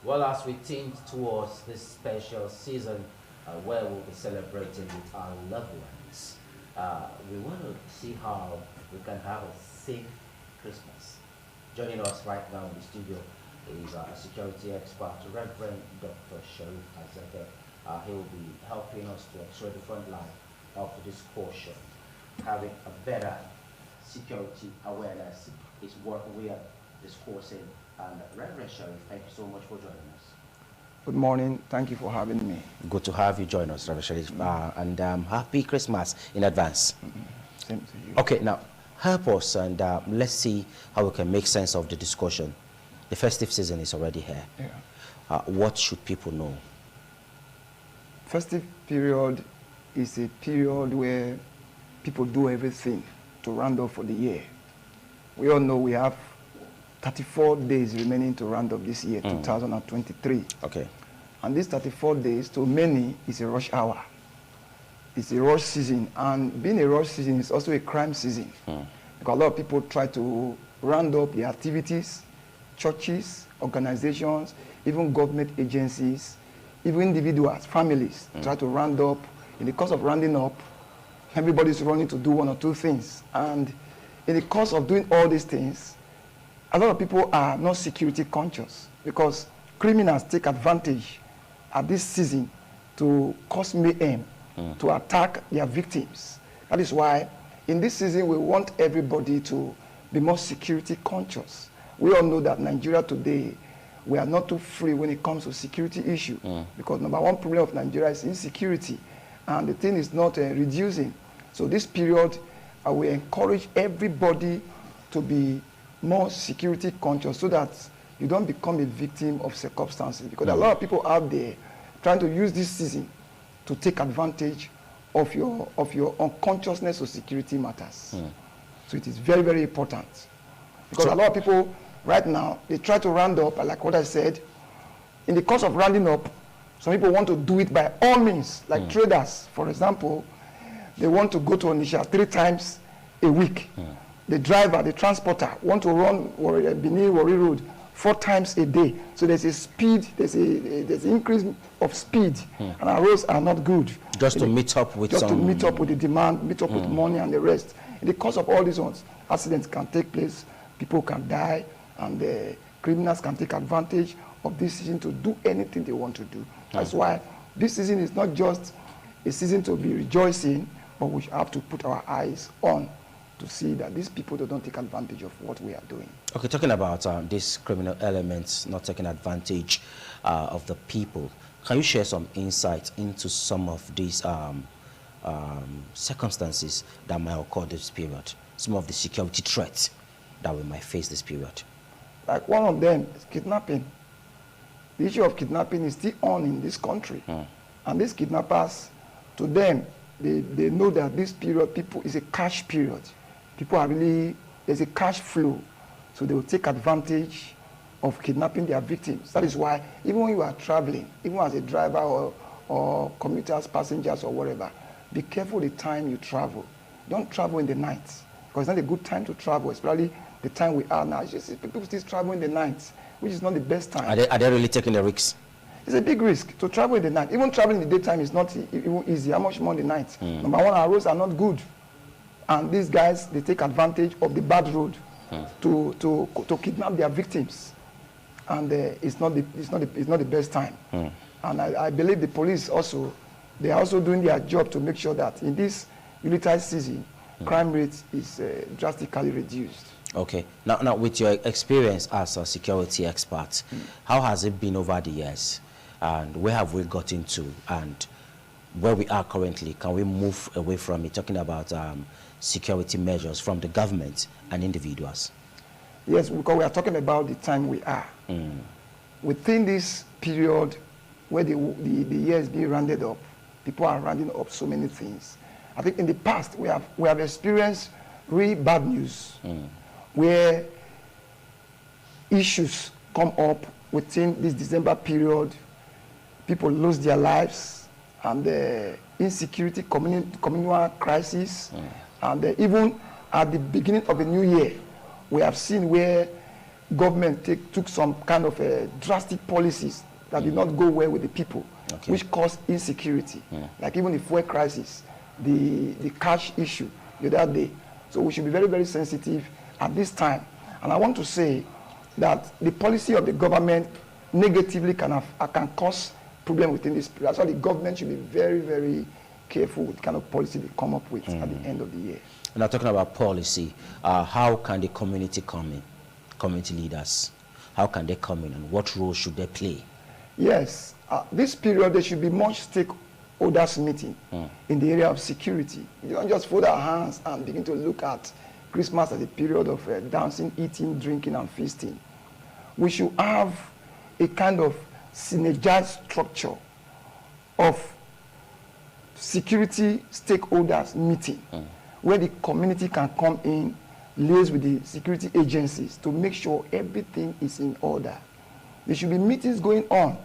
Well, as we tend towards this special season where we'll be celebrating with our loved ones, we want to see how we can have a safe Christmas. Joining us right now in the studio is a security expert, Reverend Dr. Sharif Azeke. He will be helping us to explore the front line of the discussion. Having a better security awareness is what we are discussing. And Reverend Sharif, thank you so much for joining us. Good morning. Thank you for having me. Good to have you join us, Reverend Sharif. And happy Christmas in advance. Same to you. Okay, now help us and let's see how we can make sense of the discussion. The festive season is already here. Yeah. What should people know? Festive period is a period where people do everything to round up for the year. We all know we have 34 days remaining to round up this year, 2023. Okay. And these 34 days, to many, is a rush hour. It's a rush season. And being a rush season is also a crime season. Because a lot of people try to round up their activities, churches, organizations, even government agencies, even individuals, families, try to round up. In the course of rounding up, everybody's running to do one or two things. And in the course of doing all these things, a lot of people are not security conscious because criminals take advantage at this season to cause mayhem, to attack their victims. That is why in this season we want everybody to be more security conscious. We all know that Nigeria today, we are not too free when it comes to security issue because number one problem of Nigeria is insecurity and the thing is not reducing. So this period, I will encourage everybody to be more security conscious so that you don't become a victim of circumstances because a lot of people out there trying to use this season to take advantage of your unconsciousness of security matters. So it is very, very important because a lot of people right now, they try to round up, like what I said, in the course of rounding up, some people want to do it by all means, like traders, for example, they want to go to Onitsha 3 times a week. The driver, the transporter, want to run Benin Warri Road 4 times a day. So there's a speed, there's an increase of speed, and our roads are not good. Just to meet up with to meet up with the demand, meet up with money and the rest. In the course of all these ones, accidents can take place, people can die, and the criminals can take advantage of this season to do anything they want to do. That's why this season is not just a season to be rejoicing, but we have to put our eyes on to see that these people don't take advantage of what we are doing. Okay, talking about these criminal elements not taking advantage of the people, can you share some insight into some of these circumstances that might occur this period, some of the security threats that we might face this period? Like one of them is kidnapping. The issue of kidnapping is still on in this country. And these kidnappers, to them, they know that this period, people, is a cash period. People are really, there's a cash flow. So they will take advantage of kidnapping their victims. That is why even when you are traveling, even as a driver or commuters, passengers or whatever, be careful the time you travel. Don't travel in the night because it's not a good time to travel, especially the time we are now. You see people still travel in the night, which is not the best time. Are they really taking the risks? It's a big risk to travel in the night. Even traveling in the daytime is not even easy. How much more in the night? Number one, our roads are not good. And these guys, they take advantage of the bad road to kidnap their victims. And it's not the best time. And I believe the police also, they are also doing their job to make sure that in this Yuletide season, crime rate is drastically reduced. Okay. Now, with your experience as a security expert, how has it been over the years? And where have we gotten to? And where we are currently, can we move away from it, talking about security measures from the government and individuals? Yes, because we are talking about the time we are. Within this period where the year is being rounded up, people are rounding up so many things. I think in the past we have experienced really bad news where issues come up within this December period. People lose their lives, and the insecurity, communal crisis, and even at the beginning of the new year, we have seen where government took some kind of drastic policies that did not go well with the people, which caused insecurity. Like even the fuel crisis, the cash issue the other day. So we should be very, very sensitive at this time. And I want to say that the policy of the government negatively can cause problem within this period. That's why the government should be very, very careful with the kind of policy they come up with at the end of the year. Now, talking about policy, how can the community come in? Community leaders, how can they come in and what role should they play? Yes, this period there should be much stakeholders meeting in the area of security. You don't just fold our hands and begin to look at Christmas as a period of dancing, eating, drinking, and feasting. We should have a kind of synergized structure of security stakeholders meeting where the community can come in, liaise with the security agencies to make sure everything is in order. There should be meetings going on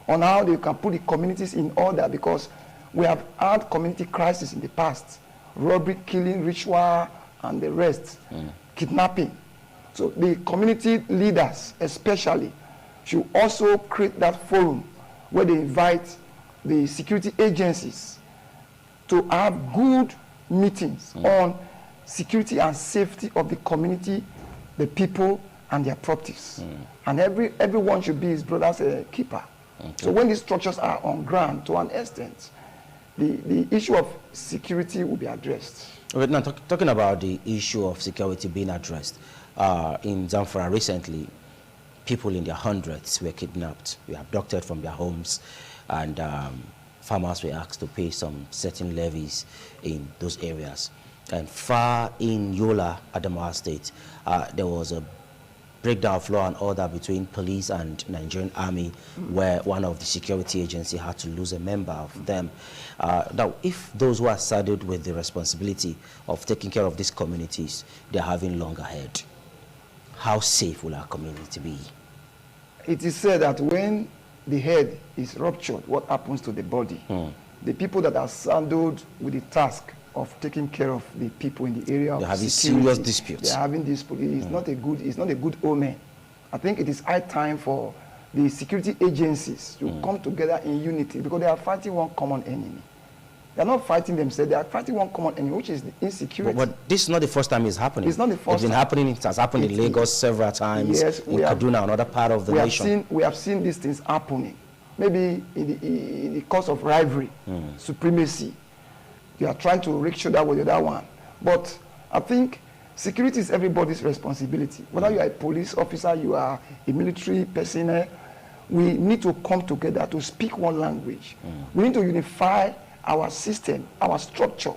how they can put the communities in order, because we have had community crises in the past, robbery, killing, ritual, and the rest, kidnapping. So the community leaders especially should also create that forum where they invite the security agencies to have good meetings on security and safety of the community, the people, and their properties. And everyone should be his brother's keeper. So when these structures are on ground to an extent, the issue of security will be addressed. Okay, now talking about the issue of security being addressed, in Zamfara recently, people in their hundreds were kidnapped, were abducted from their homes, and farmers were asked to pay some certain levies in those areas. And far in Yola, Adamawa State, there was a breakdown of law and order between police and Nigerian army, where one of the security agency had to lose a member of them. Now, if those who are saddled with the responsibility of taking care of these communities, they're having long ahead, how safe will our community be? It is said that when the head is ruptured, what happens to the body? The people that are saddled with the task of taking care of the people in the area of having security, serious disputes. They're having disputes. It's not a good omen. I think it is high time for the security agencies to come together in unity, because they are fighting one common enemy. They are not fighting themselves. They are fighting one common enemy, which is the insecurity. But this is not the first time it's happening. It's not the first time. It's been happening. It has happened in Lagos several times. Yes, in Kaduna, another part of the nation. We have seen these things happening. Maybe in the cause of rivalry, supremacy. You are trying to reach shoulder with the other one. But I think security is everybody's responsibility. Whether you are a police officer, you are a military personnel, we need to come together to speak one language. We need to unify our system, our structure.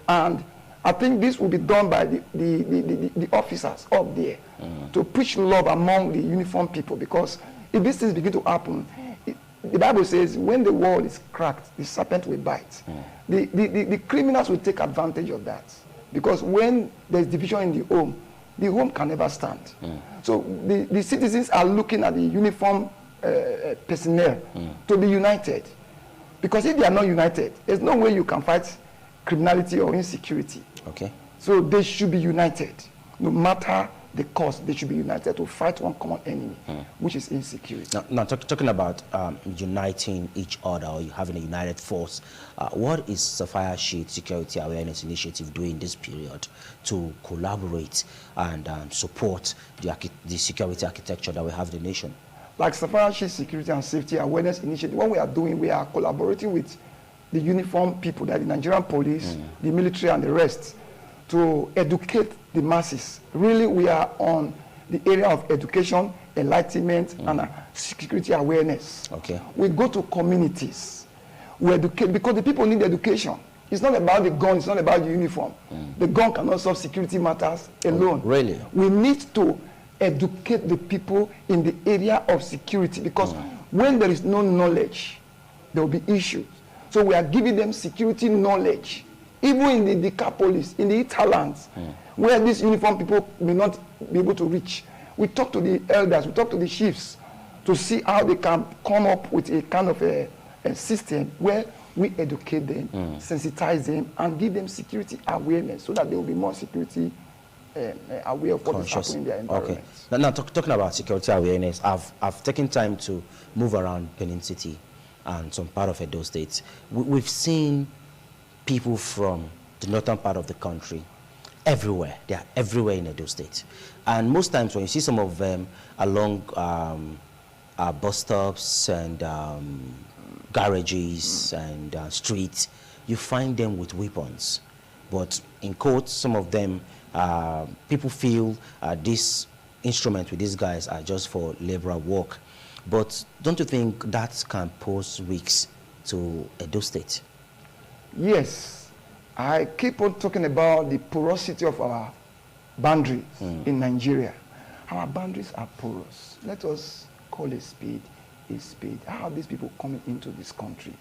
And I think this will be done by the officers up there to preach love among the uniformed people, because if these things begin to happen, the Bible says when the wall is cracked, the serpent will bite. The criminals will take advantage of that, because when there's division in the home can never stand. So the citizens are looking at the uniform personnel to be united, because if they are not united, there's no way you can fight criminality or insecurity. Okay. So they should be united, no matter the cause. They should be united to fight one common enemy, which is insecurity. Now talking about uniting each other, or having a united force, what is Sapphire Shield Security Awareness Initiative doing this period to collaborate and support the security architecture that we have in the nation? Like Sapphire Shield Security and Safety Awareness Initiative, what we are doing, we are collaborating with the uniformed people, that the Nigerian police, the military, and the rest, to educate the masses. Really, we are on the area of education, enlightenment, and security awareness. Okay. We go to communities, we educate, because the people need education. It's not about the gun, it's not about the uniform. The gun cannot solve security matters alone. Oh, really? We need to educate the people in the area of security, because when there is no knowledge, there will be issues. So we are giving them security knowledge, even in the Decapolis, in the hinterlands, where these uniformed people may not be able to reach. We talk to the elders, we talk to the chiefs to see how they can come up with a kind of a system where we educate them, sensitize them, and give them security awareness, so that there will be more security aware of what is happening in their environment. Okay. Now talking about security awareness, I've taken time to move around Benin City and some part of Edo State. We've seen people from the northern part of the country everywhere. They are everywhere in Edo State. And most times when you see some of them along bus stops and garages and streets, you find them with weapons. But in court, some of them, people feel this instrument with these guys are just for laborer work. But don't you think that can pose risks to Edo State? Yes. I keep on talking about the porosity of our boundaries in Nigeria. Our boundaries are porous. Let us call a spade a spade. How are these people coming into this country?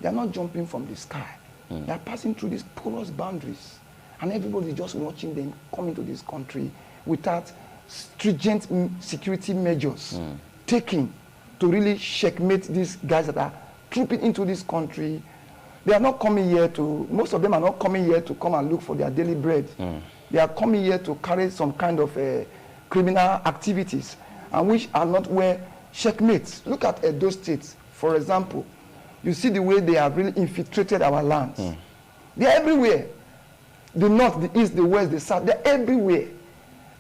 They are not jumping from the sky. They are passing through these porous boundaries. And everybody is just watching them come into this country without stringent security measures taken to really checkmate these guys that are trooping into this country. They are not coming here to, most of them are not coming here to come and look for their daily bread. They are coming here to carry some kind of criminal activities, and which are not where checkmates. Look at Edo State, for example. You see the way they have really infiltrated our lands. They are everywhere. The north, the east, the west, the south, they're everywhere.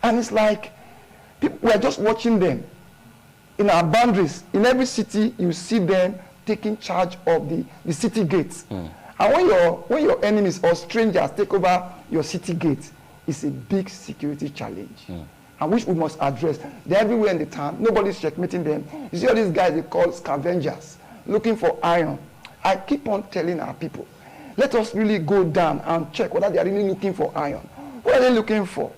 And it's like, people, we are just watching them. In our boundaries, in every city, you see them taking charge of the city gates. And when your enemies or strangers take over your city gates, it's a big security challenge. And which we must address. They're everywhere in the town. Nobody's checkmating them. You see all these guys they call scavengers, looking for iron. I keep on telling our people, let us really go down and check whether they are really looking for iron. What are they looking for?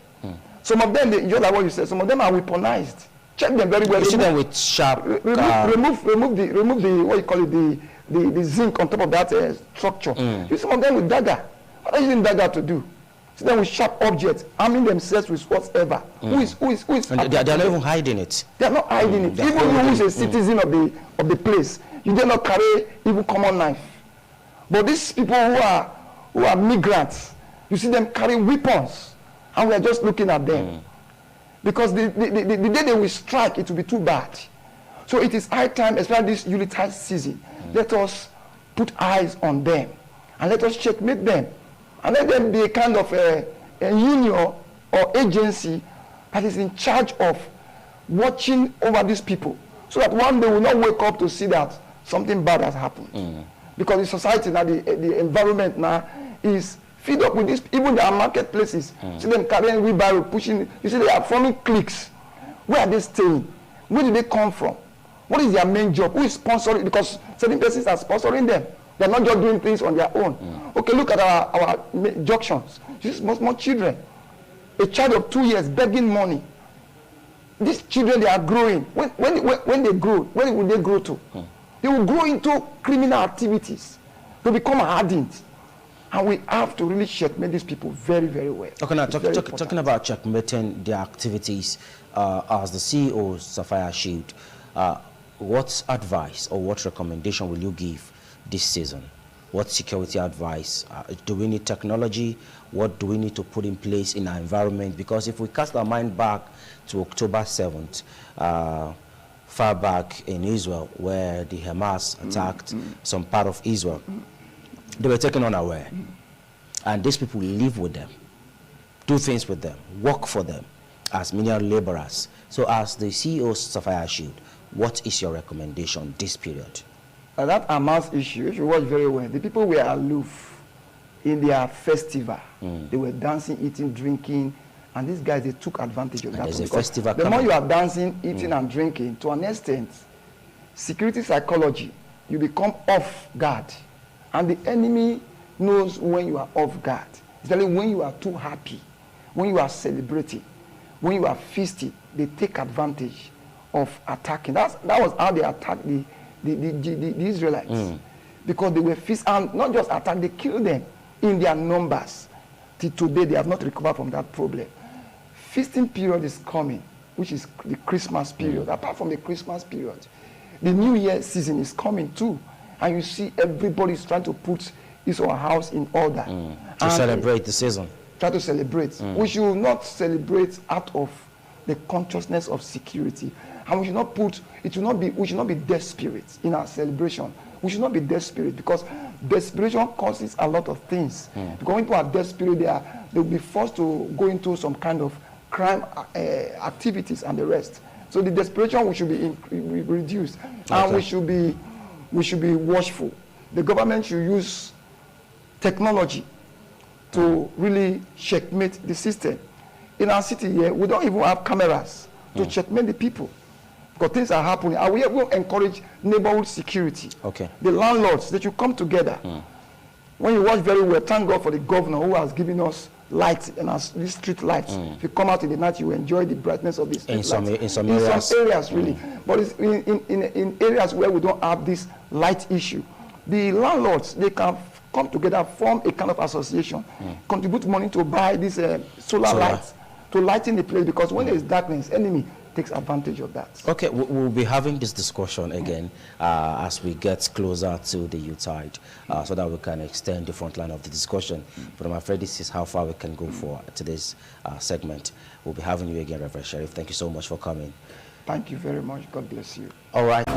Some of them, just like what you said, some of them are weaponized. Check them very well. You see them with sharp. Remove the what you call it, the zinc on top of that structure. You see some of them with dagger. What are they using dagger to do? See them with sharp objects, arming themselves with whatever. Who is? And they are not even hiding it. They are not hiding it. Even you who is a citizen of the place, you dare not carry even common knife. But these people who are migrants, you see them carrying weapons, and we are just looking at them. Because the day they will strike, it will be too bad. So it is high time, especially this Yuletide season, let us put eyes on them and let us checkmate them. And let them be a kind of a union or agency that is in charge of watching over these people, so that one day we will not wake up to see that something bad has happened. Because the society now, the environment now is filled up with this, even their marketplaces. See them carrying wheelbarrow, pushing. You see they are forming cliques. Where are they staying? Where did they come from? What is their main job? Who is sponsoring? Because certain persons are sponsoring them. They're not just doing things on their own. Okay, look at our junctions. You see small children. A child of 2 years begging money. These children, they are growing. When they grow, when will they grow to? They will grow into criminal activities. They become hardened. And we have to really checkmate these people very, very well. Okay, now talking about checkmating their activities, as the CEO of Sapphire Shield, what advice or what recommendation will you give this season? What security advice? Do we need technology? What do we need to put in place in our environment? Because if we cast our mind back to October 7th, far back in Israel, where the Hamas attacked some part of Israel, they were taken unaware. And these people live with them, do things with them, work for them as menial laborers. So as the CEO of Sapphire Shield, what is your recommendation this period? That Hamas issue, if you watch very well, the people were aloof in their festival. They were dancing, eating, drinking, and these guys, they took advantage of that. There's a festival the more you are dancing, eating, and drinking, to an extent, security psychology, you become off guard. And the enemy knows when you are off guard. Especially when you are too happy, when you are celebrating, when you are feasting, they take advantage of attacking. That was how they attacked the Israelites. Because they were feast, and not just attack, they killed them in their numbers. Till today, they have not recovered from that problem. Feasting period is coming, which is the Christmas period. Apart from the Christmas period, the New Year season is coming too. And you see everybody is trying to put his or her house in order. To celebrate the season. try to celebrate. We should not celebrate out of the consciousness of security, and we should not we should not be desperate in our celebration. We should not be desperate, because desperation causes a lot of things. Because when people are desperate, they'll be forced to go into some kind of crime activities and the rest. So the desperation we should be reduced, and we should be watchful. The government should use technology to really checkmate the system. In our city here, we don't even have cameras to checkmate the people, because things are happening. And we will encourage neighborhood security. Okay. The landlords, they should come together. When you watch very well, thank God for the governor who has given us lights and these street lights. If you come out in the night, you enjoy the brightness of the street lights. In some areas, really. But it's in areas where we don't have this light issue, the landlords, they can come together, form a kind of association, contribute money to buy these solar lights to lighten the place, because when there is darkness, enemy takes advantage of that. Okay, we'll be having this discussion again as we get closer to the Yuletide, so that we can extend the front line of the discussion. But I'm afraid this is how far we can go for today's segment. We'll be having you again, Reverend Sheriff. Thank you so much for coming. Thank you very much. God bless you. All right.